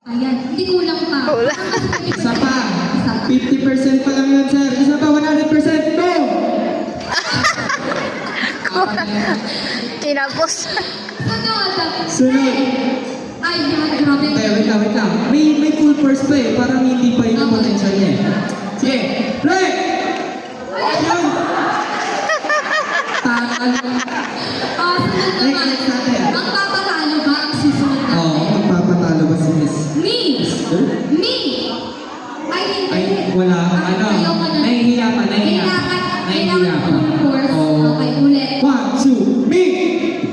Ayan, hindi kulang pa. Kulang. Isa pa. Isa pa. 50% pa lang yan, sir. Isa pa, 100%. Go! Tinapos. Sunod. Sunod. Ayan, grabe. Okay, wait lang. May full first pa eh. Parang hindi pa yun yung potential niya eh. Sige, play! Ayun! Tatal. Sunod naman. Next natin. Magpapatalo ba ang susunod natin? Oo, magpapatalo ba si Miss? Me! Sir? Me! Ay, hindi. Ay, wala. Ano? Ayoko na. Nahihiya pa. Kailangan full course. Oo. Okay, ulit. 1, 2, me!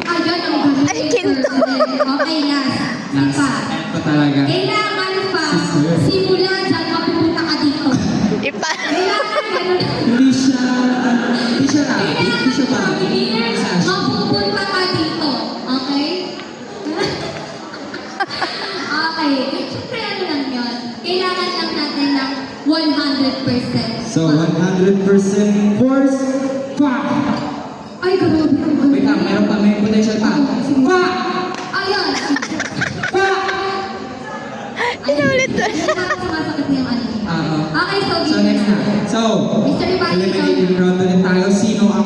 Ayun, ang galing. Ay, kinto. Okay, last. Last. Ipa. Ito talaga. Kailangan pa, Sister. simula dyan, mapupunta ka dito. Ipa. Kailangan ganun. Hindi siya rabbit. Hindi siya rabbit. Kailangan mapupunta ka dito. Okay? Okay. Siyempre, ano lang yun? Kailangan lang natin ng 100%. So, 100% force. Pa! Ay, grabe. Ang galing. Wait lang, meron pa. May potential pa. Pa! Ayun. Pa! Inulit na. Sumasakit na yung ano niya. Okay, so, So, next na. So, Mr. Ibarra, eliminating round ulit tayo. Sino ang